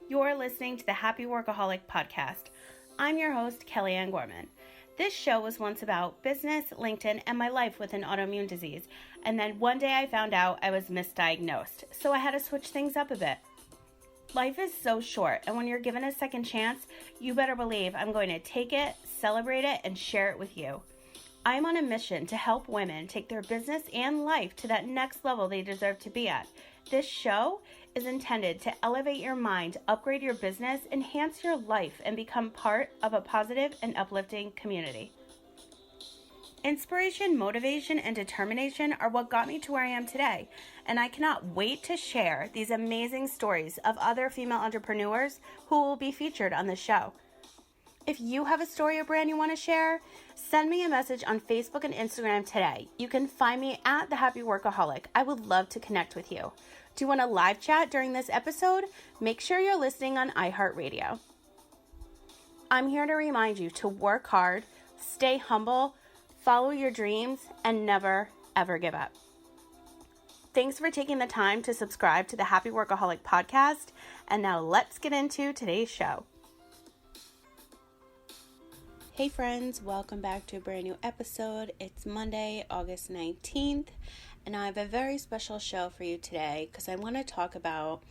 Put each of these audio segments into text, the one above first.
You're listening to the Happy Workaholic podcast. I'm your host, Kellyanne Gorman. This show was once about business, LinkedIn, and my life with an autoimmune disease. And then one day I found out I was misdiagnosed, so I had to switch things up a bit. Life is so short, and when you're given a second chance, you better believe I'm going to take it, celebrate it, and share it with you. I'm on a mission to help women take their business and life to that next level they deserve to be at. This show is intended to elevate your mind, upgrade your business, enhance your life, and become part of a positive and uplifting community. Inspiration, motivation, and determination are what got me to where I am today, and I cannot wait to share these amazing stories of other female entrepreneurs who will be featured on the show. If you have a story or brand you want to share, send me a message on Facebook and Instagram today. You can find me at The Happy Workaholic. I would love to connect with you. Do you want a live chat during this episode? Make sure you're listening on iHeartRadio. I'm here to remind you to work hard, stay humble, follow your dreams, and never, ever give up. Thanks for taking the time to subscribe to the Happy Workaholic podcast. And now let's get into today's show. Hey friends, welcome back to a brand new episode. It's Monday, August 19th, and I have a very special show for you today because I want to talk about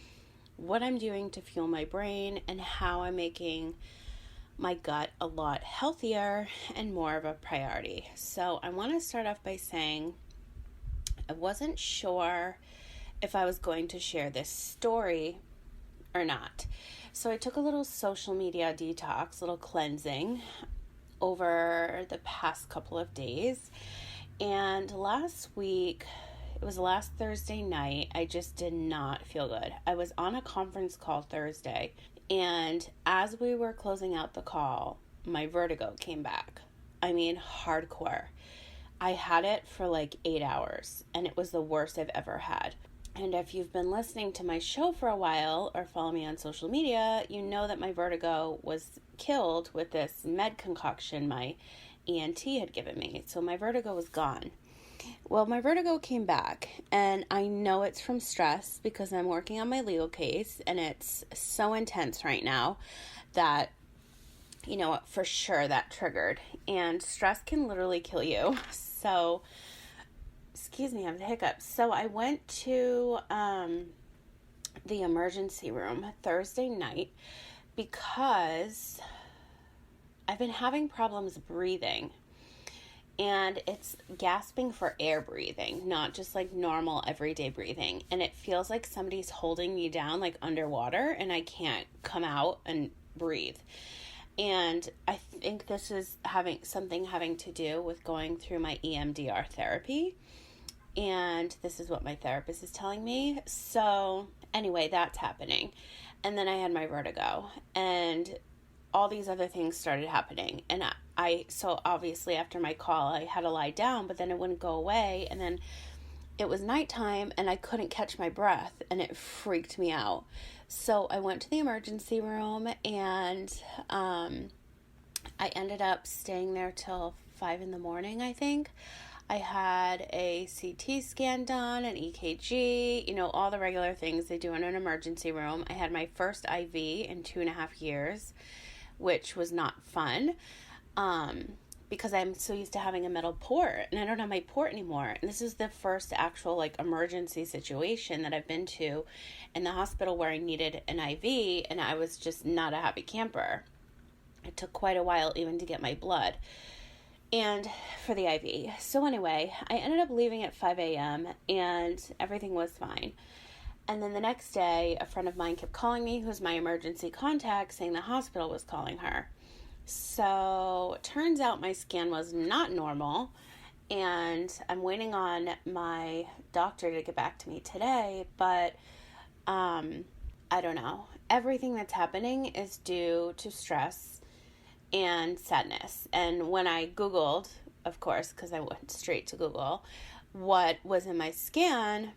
what I'm doing to fuel my brain and how I'm making my gut a lot healthier and more of a priority. So I want to start off by saying I wasn't sure if I was going to share this story or not. So I took a little social media detox, little cleansing over the past couple of days, and last week, it was last Thursday night, I just did not feel good. I was on a conference call Thursday, and as we were closing out the call, my vertigo came back. I mean, hardcore. I had it for like 8 hours, and it was the worst I've ever had. And if you've been listening to my show for a while or follow me on social media, you know that my vertigo was killed with this med concoction my ENT had given me. So my vertigo was gone. Well, my vertigo came back, and I know it's from stress because I'm working on my legal case, and it's so intense right now that, you know, for sure that triggered. And stress can literally kill you. So excuse me, I have the hiccups. So I went to the emergency room Thursday night because I've been having problems breathing. And it's gasping for air breathing, not just like normal everyday breathing. And it feels like somebody's holding me down like underwater and I can't come out and breathe. And I think this is having to do with going through my EMDR therapy. And this is what my therapist is telling me. So anyway, that's happening. And then I had my vertigo and all these other things started happening. And so obviously after my call, I had to lie down, but then it wouldn't go away. And then it was nighttime and I couldn't catch my breath and it freaked me out. So I went to the emergency room and I ended up staying there till 5 a.m, I think. I had a CT scan done, an EKG, you know, all the regular things they do in an emergency room. I had my first IV in 2.5 years, which was not fun, because I'm so used to having a metal port, and I don't have my port anymore. And this is the first actual, like, emergency situation that I've been to in the hospital where I needed an IV, and I was just not a happy camper. It took quite a while even to get my blood and for the IV. So anyway, I ended up leaving at 5 a.m. and everything was fine. And then the next day, a friend of mine kept calling me, who's my emergency contact, saying the hospital was calling her. So it turns out my scan was not normal, and I'm waiting on my doctor to get back to me today, but I don't know. Everything that's happening is due to stress and sadness. And when I Googled, of course, because I went straight to Google, what was in my scan,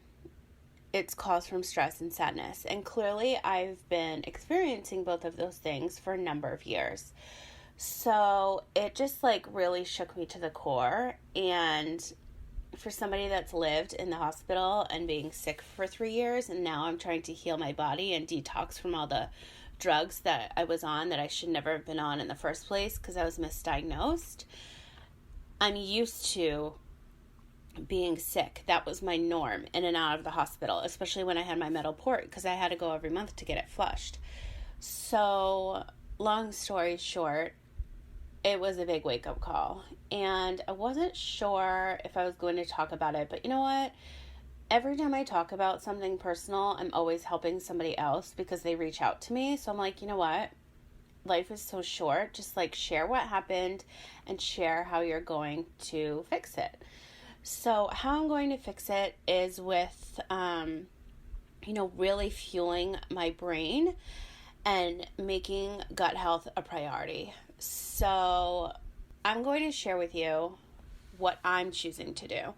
it's caused from stress and sadness. And clearly I've been experiencing both of those things for a number of years. So it just like really shook me to the core. And for somebody that's lived in the hospital and being sick for 3 years, and now I'm trying to heal my body and detox from all the drugs that I was on that I should never have been on in the first place because I was misdiagnosed. I'm used to being sick. That was my norm, in and out of the hospital, especially when I had my metal port, because I had to go every month to get it flushed. So, long story short, it was a big wake-up call, and I wasn't sure if I was going to talk about it, but you know what? Every time I talk about something personal, I'm always helping somebody else because they reach out to me. So I'm like, you know what? Life is so short. Just like share what happened and share how you're going to fix it. So how I'm going to fix it is with, really fueling my brain and making gut health a priority. So I'm going to share with you what I'm choosing to do.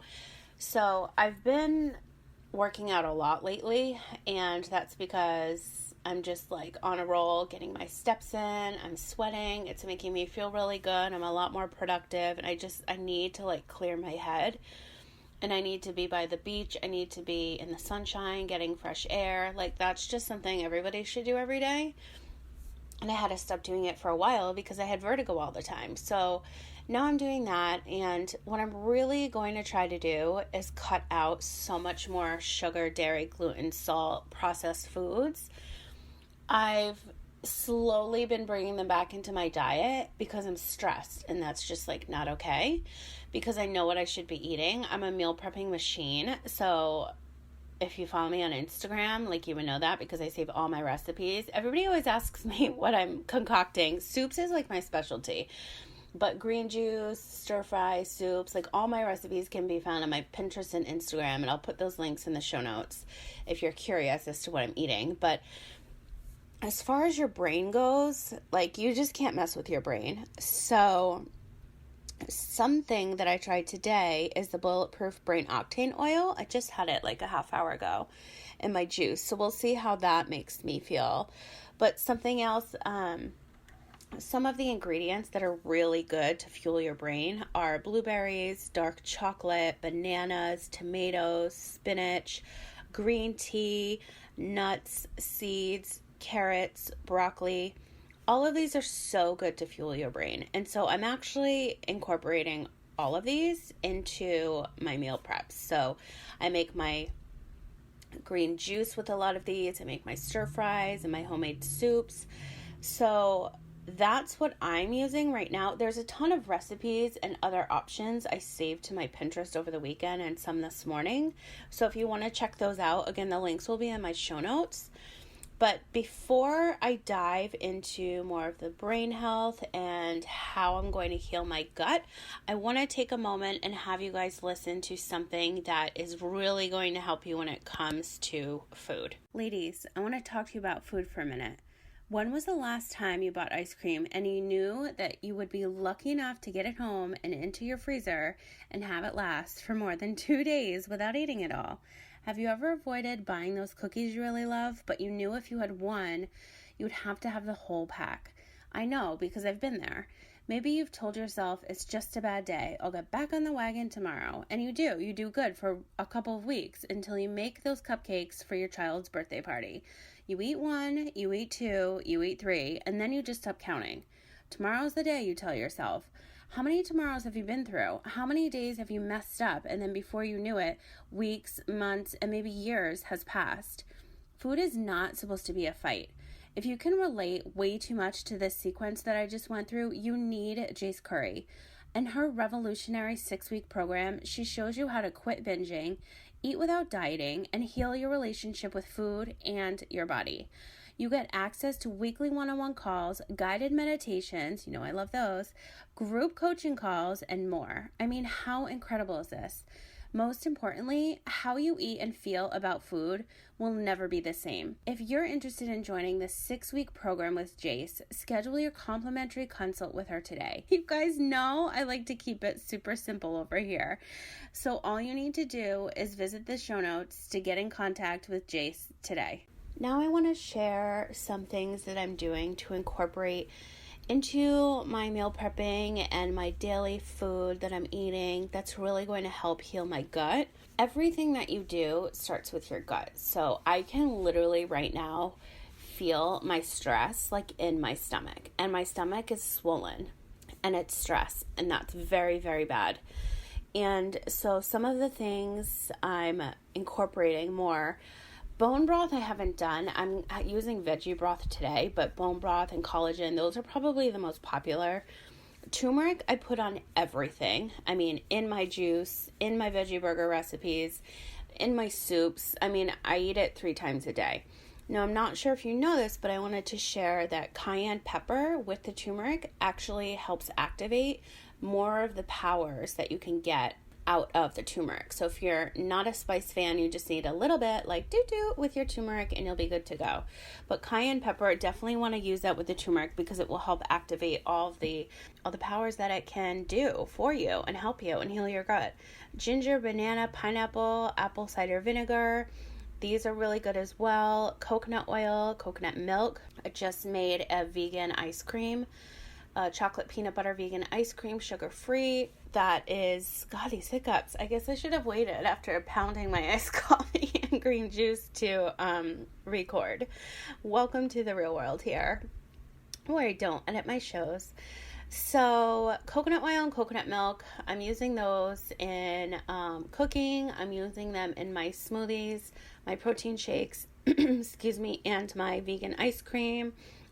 So I've been working out a lot lately, and that's because I'm just like on a roll, getting my steps in. I'm sweating. It's making me feel really good. I'm a lot more productive, and I need to like clear my head, and I need to be by the beach. I need to be in the sunshine, getting fresh air. Like that's just something everybody should do every day. And I had to stop doing it for a while because I had vertigo all the time. So now I'm doing that, and what I'm really going to try to do is cut out so much more sugar, dairy, gluten, salt, processed foods. I've slowly been bringing them back into my diet because I'm stressed, and that's just like not okay because I know what I should be eating. I'm a meal prepping machine, so if you follow me on Instagram, like you would know that because I save all my recipes. Everybody always asks me what I'm concocting. Soups is like my specialty. But green juice, stir fry, soups, like all my recipes can be found on my Pinterest and Instagram, and I'll put those links in the show notes if you're curious as to what I'm eating. But as far as your brain goes, like you just can't mess with your brain. So something that I tried today is the Bulletproof Brain Octane Oil. I just had it like a half hour ago in my juice. So we'll see how that makes me feel. But something else, some of the ingredients that are really good to fuel your brain are blueberries, dark chocolate, bananas, tomatoes, spinach, green tea, nuts, seeds, carrots, broccoli. All of these are so good to fuel your brain. And so I'm actually incorporating all of these into my meal preps. So I make my green juice with a lot of these. I make my stir fries and my homemade soups. So that's what I'm using right now. There's a ton of recipes and other options I saved to my Pinterest over the weekend and some this morning. So if you want to check those out, again, the links will be in my show notes. But before I dive into more of the brain health and how I'm going to heal my gut, I want to take a moment and have you guys listen to something that is really going to help you when it comes to food. Ladies, I want to talk to you about food for a minute. When was the last time you bought ice cream and you knew that you would be lucky enough to get it home and into your freezer and have it last for more than 2 days without eating it all? Have you ever avoided buying those cookies you really love, but you knew if you had one, you would have to have the whole pack? I know because I've been there. Maybe you've told yourself it's just a bad day. I'll get back on the wagon tomorrow. And you do. You do good for a couple of weeks until you make those cupcakes for your child's birthday party. You eat one, you eat two, you eat three, and then you just stop counting. Tomorrow's the day, you tell yourself. How many tomorrows have you been through? How many days have you messed up? And then before you knew it, weeks, months, and maybe years has passed. Food is not supposed to be a fight. If you can relate way too much to this sequence that I just went through, you need Jace Curry. In her revolutionary 6-week program, she shows you how to quit binging, eat without dieting, and heal your relationship with food and your body. You get access to weekly one-on-one calls, guided meditations, you know I love those, group coaching calls, and more. I mean, how incredible is this? Most importantly, how you eat and feel about food will never be the same. If you're interested in joining this 6-week program with Jace, schedule your complimentary consult with her today. You guys know I like to keep it super simple over here. So all you need to do is visit the show notes to get in contact with Jace today. Now I want to share some things that I'm doing to incorporate into my meal prepping and my daily food that I'm eating that's really going to help heal my gut. Everything that you do starts with your gut. So I can literally right now feel my stress like in my stomach, and my stomach is swollen and it's stress, and that's very, very bad. And so some of the things I'm incorporating more, bone broth I haven't done. I'm using veggie broth today, but bone broth and collagen, those are probably the most popular. Turmeric I put on everything. I mean, in my juice, in my veggie burger recipes, in my soups. I mean, I eat it 3 times a day. Now, I'm not sure if you know this, but I wanted to share that cayenne pepper with the turmeric actually helps activate more of the powers that you can get out of the turmeric. So if you're not a spice fan, you just need a little bit, like do with your turmeric, and you'll be good to go. But cayenne pepper, definitely want to use that with the turmeric because it will help activate all the powers that it can do for you and help you and heal your gut. Ginger, banana, pineapple, apple cider vinegar. These are really good as well. Coconut oil, coconut milk. I just made a vegan ice cream. Chocolate peanut butter vegan ice cream, sugar-free. That is, God, these hiccups. I guess I should have waited after pounding my iced coffee and green juice to record. Welcome to the real world here, where I don't edit my shows. So coconut oil and coconut milk, I'm using those in cooking. I'm using them in my smoothies, my protein shakes, excuse me, and my vegan ice cream.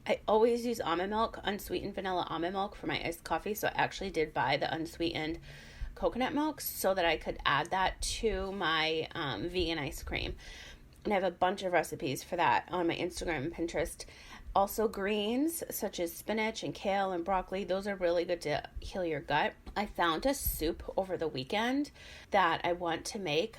I always use almond milk, unsweetened vanilla almond milk for my iced coffee. So I actually did buy the unsweetened coconut milk so that I could add that to my vegan ice cream. And I have a bunch of recipes for that on my Instagram and Pinterest. Also greens such as spinach and kale and broccoli. Those are really good to heal your gut. I found a soup over the weekend that I want to make.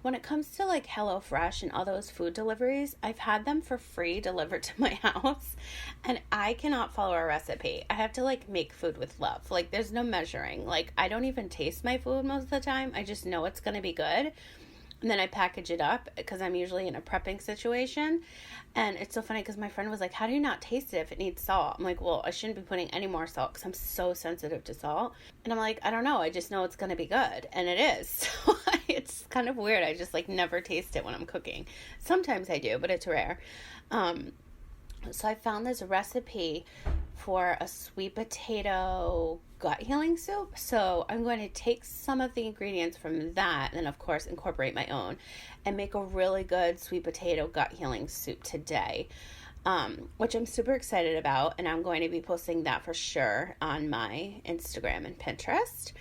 When it comes to like HelloFresh and all those food deliveries, I've had them for free delivered to my house, and I cannot follow a recipe. I have to like make food with love. Like there's no measuring. Like I don't even taste my food most of the time. I just know it's going to be good. And then I package it up because I'm usually in a prepping situation. And it's so funny because my friend was like, how do you not taste it if it needs salt? I'm like, well, I shouldn't be putting any more salt because I'm so sensitive to salt. And I'm like, I don't know. I just know it's going to be good. And it is. So it's kind of weird. I just like never taste it when I'm cooking. Sometimes I do, but it's rare. So I found this recipe for a sweet potato gut healing soup. So I'm going to take some of the ingredients from that and of course incorporate my own and make a really good sweet potato gut healing soup today, which I'm super excited about, and I'm going to be posting that for sure on my Instagram and Pinterest.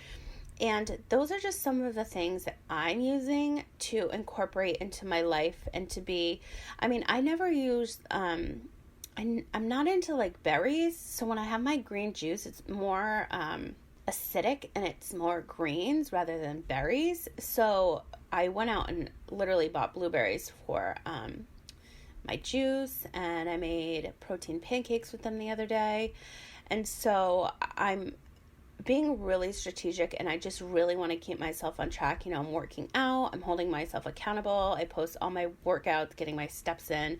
And those are just some of the things that I'm using to incorporate into my life and to be, I mean, I never use, I'm not into like berries, so when I have my green juice, it's more acidic and it's more greens rather than berries. So I went out and literally bought blueberries for my juice, and I made protein pancakes with them the other day. And so I'm being really strategic, and I just really want to keep myself on track. You know, I'm working out, I'm holding myself accountable. I post all my workouts, getting my steps in,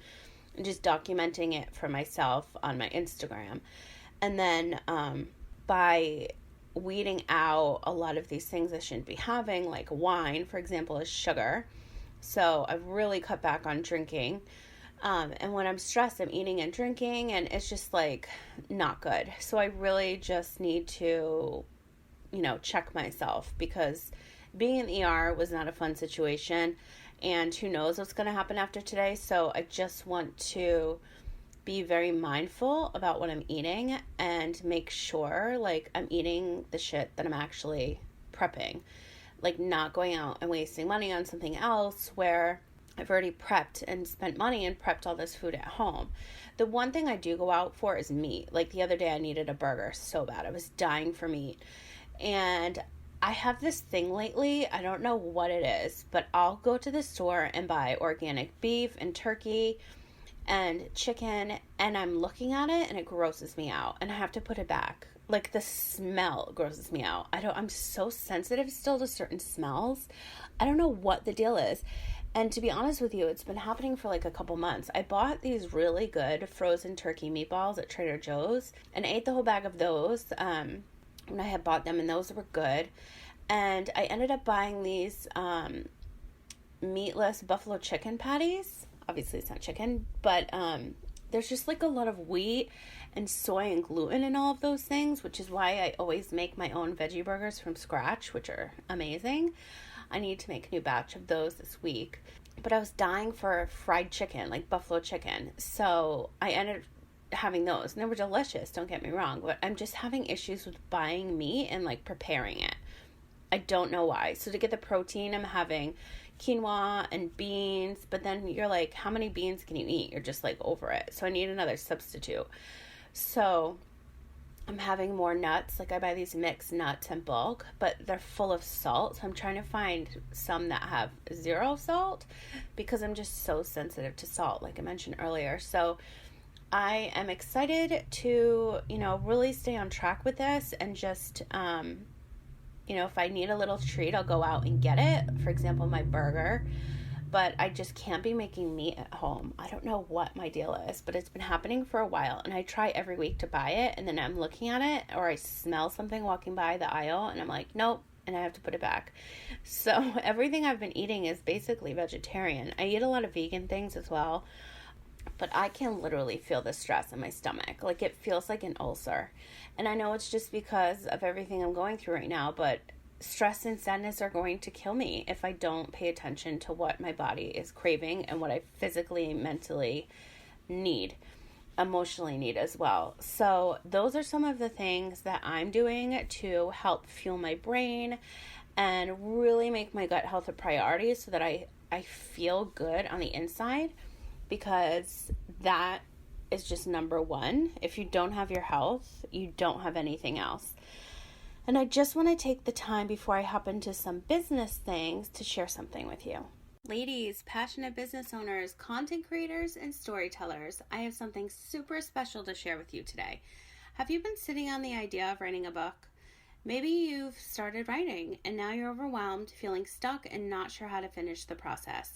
and just documenting it for myself on my Instagram. And then by weeding out a lot of these things I shouldn't be having, like wine, for example, is sugar. So I've really cut back on drinking. And when I'm stressed, I'm eating and drinking, and it's just like not good. So I really just need to, you know, check myself, because being in the ER was not a fun situation. And who knows what's going to happen after today. So I just want to be very mindful about what I'm eating and make sure like I'm eating the shit that I'm actually prepping. Like not going out and wasting money on something else where I've already prepped and spent money and prepped all this food at home. The one thing I do go out for is meat. Like the other day I needed a burger so bad. I was dying for meat. And I have this thing lately, I don't know what it is, but I'll go to the store and buy organic beef and turkey and chicken, and I'm looking at it and it grosses me out, and I have to put it back. Like the smell grosses me out. I'm so sensitive still to certain smells. I don't know what the deal is. And to be honest with you, it's been happening for like a couple months. I bought these really good frozen turkey meatballs at Trader Joe's and ate the whole bag of those when I had bought them, and those were good. And I ended up buying these meatless buffalo chicken patties. Obviously it's not chicken, but there's just like a lot of wheat and soy and gluten and all of those things, which is why I always make my own veggie burgers from scratch, which are amazing. I need to make a new batch of those this week. But I was dying for fried chicken, like buffalo chicken. So I ended having those, and they were delicious, don't get me wrong, but I'm just having issues with buying meat and like preparing it. I don't know why. So to get the protein, I'm having quinoa and beans, but then you're like, how many beans can you eat? You're just like over it. So I need another substitute. So I'm having more nuts. Like I buy these mixed nuts in bulk, but they're full of salt. So I'm trying to find some that have 0 salt because I'm just so sensitive to salt, like I mentioned earlier. So I am excited to, really stay on track with this and just, if I need a little treat, I'll go out and get it. For example, my burger. But I just can't be making meat at home. I don't know what my deal is, but it's been happening for a while. And I try every week to buy it, and then I'm looking at it, or I smell something walking by the aisle, and I'm like, nope, and I have to put it back. So everything I've been eating is basically vegetarian. I eat a lot of vegan things as well, but I can literally feel the stress in my stomach. Like it feels like an ulcer. And I know it's just because of everything I'm going through right now, but stress and sadness are going to kill me if I don't pay attention to what my body is craving and what I physically, mentally need, emotionally need as well. So those are some of the things that I'm doing to help fuel my brain and really make my gut health a priority so that I feel good on the inside, because that is just number one. If you don't have your health, you don't have anything else. And I just want to take the time before I hop into some business things to share something with you. Ladies, passionate business owners, content creators, and storytellers, I have something super special to share with you today. Have you been sitting on the idea of writing a book? Maybe you've started writing and now you're overwhelmed, feeling stuck, and not sure how to finish the process.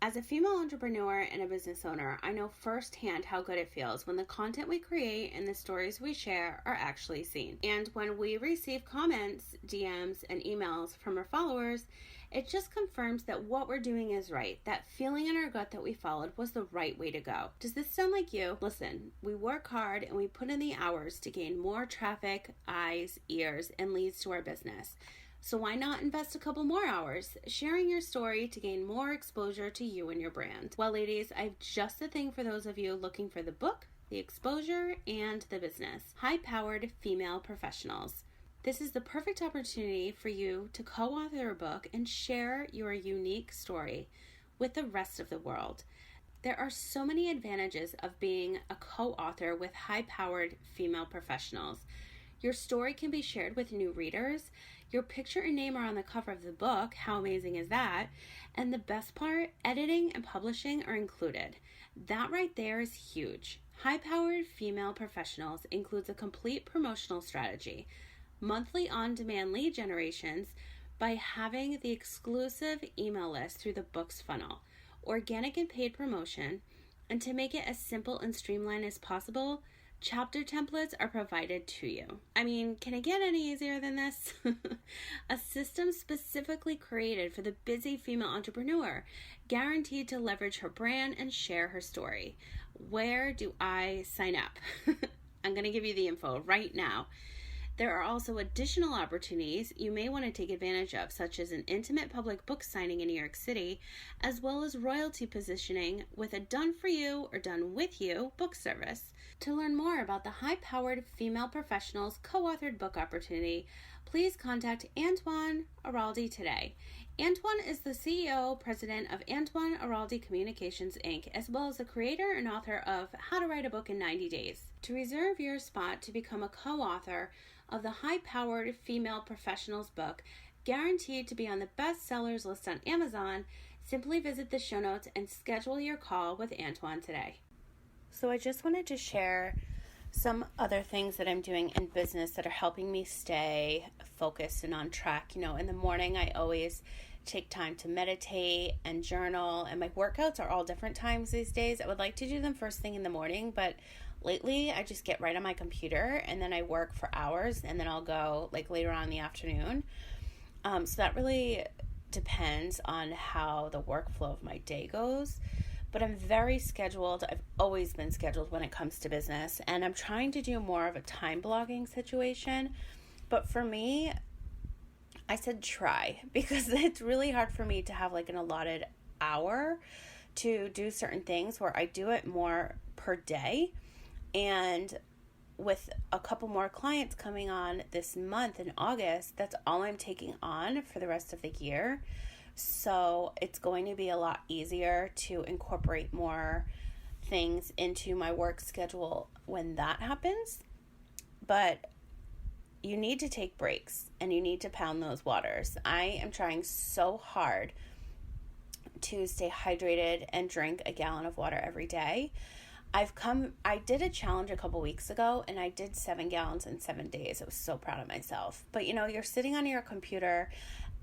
As a female entrepreneur and a business owner, I know firsthand how good it feels when the content we create and the stories we share are actually seen. And when we receive comments, DMs, and emails from our followers, it just confirms that what we're doing is right. That feeling in our gut that we followed was the right way to go. Does this sound like you? Listen, we work hard and we put in the hours to gain more traffic, eyes, ears, and leads to our business. So why not invest a couple more hours sharing your story to gain more exposure to you and your brand? Well, ladies, I have just the thing for those of you looking for the book, the exposure, and the business. High-powered female professionals. This is the perfect opportunity for you to co-author a book and share your unique story with the rest of the world. There are so many advantages of being a co-author with high-powered female professionals. Your story can be shared with new readers. Your picture and name are on the cover of the book. How amazing is that? And the best part, editing and publishing are included. That right there is huge. High-powered female professionals includes a complete promotional strategy, monthly on-demand lead generations by having the exclusive email list through the book's funnel, organic and paid promotion, and to make it as simple and streamlined as possible, chapter templates are provided to you. I mean, can it get any easier than this? A system specifically created for the busy female entrepreneur, guaranteed to leverage her brand and share her story. Where do I sign up? I'm going to give you the info right now. There are also additional opportunities you may want to take advantage of, such as an intimate public book signing in New York City, as well as royalty positioning with a done-for-you or done-with-you book service. To learn more about the high-powered female professionals co-authored book opportunity, please contact Antoine AIROLDI today. Antoine is the CEO, president of Antoine AIROLDI Communications, Inc., as well as the creator and author of How to Write a Book in 90 Days. To reserve your spot to become a co-author of the high-powered female professionals book, guaranteed to be on the bestsellers list on Amazon, simply visit the show notes and schedule your call with Antoine today. So I just wanted to share some other things that I'm doing in business that are helping me stay focused and on track. In the morning, I always take time to meditate and journal, and my workouts are all different times these days. I would like to do them first thing in the morning, but lately I just get right on my computer and then I work for hours and then I'll go later on in the afternoon. So that really depends on how the workflow of my day goes. but I'm very scheduled. I've always been scheduled when it comes to business, and I'm trying to do more of a time blocking situation. But for me, I said try, because it's really hard for me to have like an allotted hour to do certain things, where I do it more per day. And with a couple more clients coming on this month in August, that's all I'm taking on for the rest of the year. So it's going to be a lot easier to incorporate more things into my work schedule when that happens. But you need to take breaks, and you need to pound those waters. I am trying so hard to stay hydrated and drink a gallon of water every day. I did a challenge a couple weeks ago, and I did 7 gallons in 7 days. I was so proud of myself. But you're sitting on your computer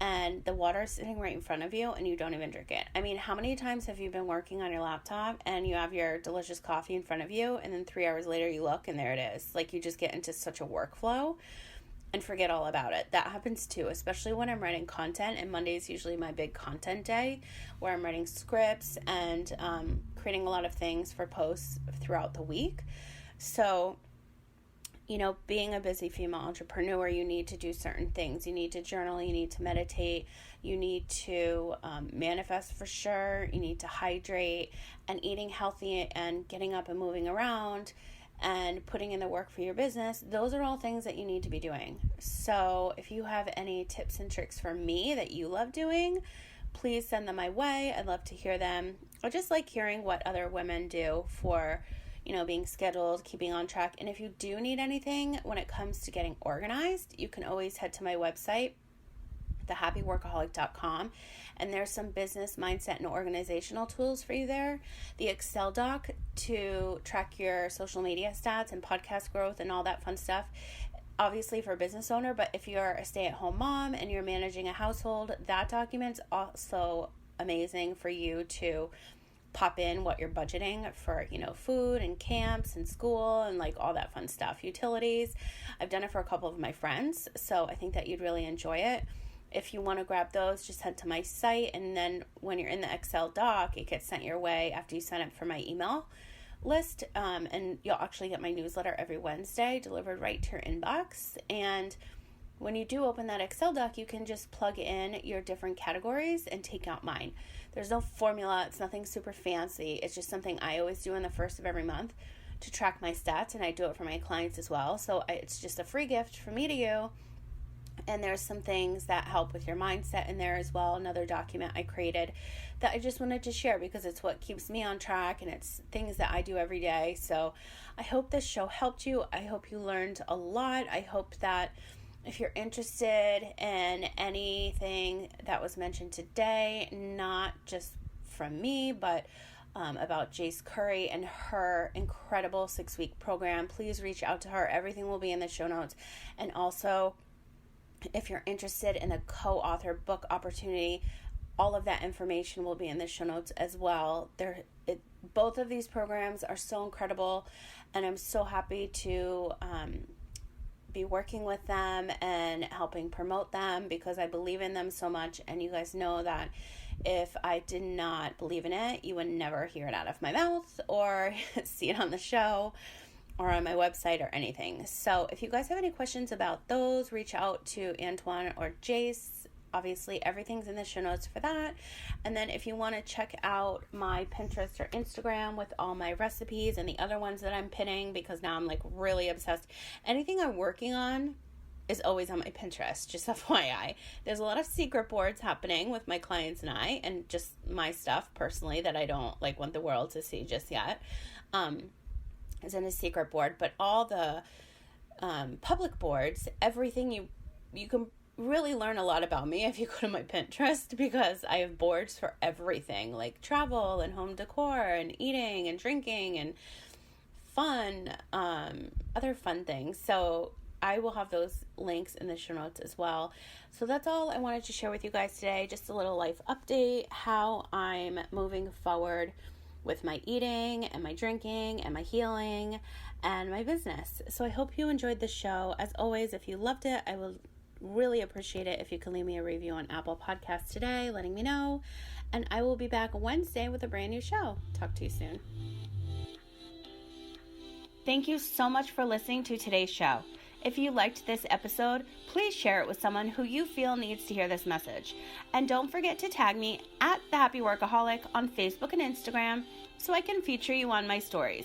and the water is sitting right in front of you and you don't even drink it. I mean, how many times have you been working on your laptop and you have your delicious coffee in front of you, and then 3 hours later you look and there it is? Like, you just get into such a workflow and forget all about it. That happens too, especially when I'm writing content, and Monday is usually my big content day, where I'm writing scripts and creating a lot of things for posts throughout the week. So, being a busy female entrepreneur, you need to do certain things. You need to journal, you need to meditate, you need to manifest for sure, you need to hydrate, and eating healthy and getting up and moving around and putting in the work for your business. Those are all things that you need to be doing. So if you have any tips and tricks for me that you love doing, please send them my way. I'd love to hear them. I just like hearing what other women do for, being scheduled, keeping on track. And if you do need anything when it comes to getting organized, you can always head to my website, thehappyworkaholic.com, and there's some business mindset and organizational tools for you there. The Excel doc to track your social media stats and podcast growth and all that fun stuff, obviously for a business owner. But if you're a stay-at-home mom and you're managing a household, that document's also amazing for you to pop in what you're budgeting for, food and camps and school and like all that fun stuff, utilities. I've done it for a couple of my friends, so I think that you'd really enjoy it. If you want to grab those, just head to my site, and then when you're in the Excel doc, it gets sent your way after you sign up for my email list, and you'll actually get my newsletter every Wednesday delivered right to your inbox. And when you do open that Excel doc, you can just plug in your different categories and take out mine. There's no formula. It's nothing super fancy. It's just something I always do on the first of every month to track my stats, and I do it for my clients as well. So it's just a free gift from me to you. And there's some things that help with your mindset in there as well. Another document I created that I just wanted to share because it's what keeps me on track, and it's things that I do every day. So I hope this show helped you. I hope you learned a lot. I hope that if you're interested in anything that was mentioned today, not just from me, but about Jace Curry and her incredible 6-week program, please reach out to her. Everything will be in the show notes. And also, if you're interested in a co-author book opportunity, all of that information will be in the show notes as well. Both of these programs are so incredible, and I'm so happy to be working with them and helping promote them because I believe in them so much. And you guys know that if I did not believe in it, you would never hear it out of my mouth or see it on the show or on my website or anything. So if you guys have any questions about those, reach out to Antoine or Jace. Obviously, everything's in the show notes for that. And then if you want to check out my Pinterest or Instagram with all my recipes and the other ones that I'm pinning, because now I'm like really obsessed. Anything I'm working on is always on my Pinterest, just FYI. There's a lot of secret boards happening with my clients and I, and just my stuff personally that I don't like want the world to see just yet. Is in a secret board, but all the public boards, everything you can really learn a lot about me if you go to my Pinterest, because I have boards for everything, like travel and home decor and eating and drinking and fun, other fun things. So I will have those links in the show notes as well. So that's all I wanted to share with you guys today. Just a little life update, how I'm moving forward with my eating and my drinking and my healing and my business. So I hope you enjoyed the show. As always, if you loved it, I will really appreciate it if you can leave me a review on Apple Podcasts today, letting me know. and I will be back Wednesday with a brand new show. Talk to you soon. Thank you so much for listening to today's show. If you liked this episode, please share it with someone who you feel needs to hear this message. And don't forget to tag me at The Happy Workaholic on Facebook and Instagram so I can feature you on my stories.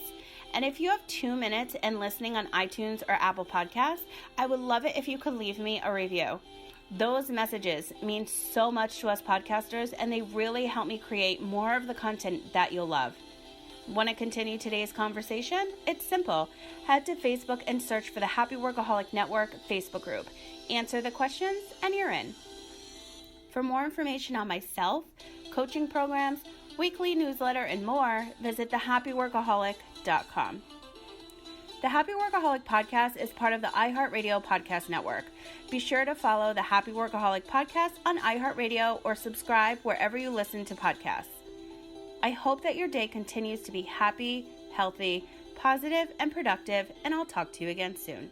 And if you have 2 minutes and listening on iTunes or Apple Podcasts, I would love it if you could leave me a review. Those messages mean so much to us podcasters, and they really help me create more of the content that you'll love. Want to continue today's conversation? It's simple. Head to Facebook and search for the Happy Workaholic Network Facebook group. Answer the questions and you're in. For more information on myself, coaching programs, weekly newsletter, and more, visit thehappyworkaholic.com. The Happy Workaholic Podcast is part of the iHeartRadio Podcast Network. Be sure to follow the Happy Workaholic Podcast on iHeartRadio or subscribe wherever you listen to podcasts. I hope that your day continues to be happy, healthy, positive, and productive, and I'll talk to you again soon.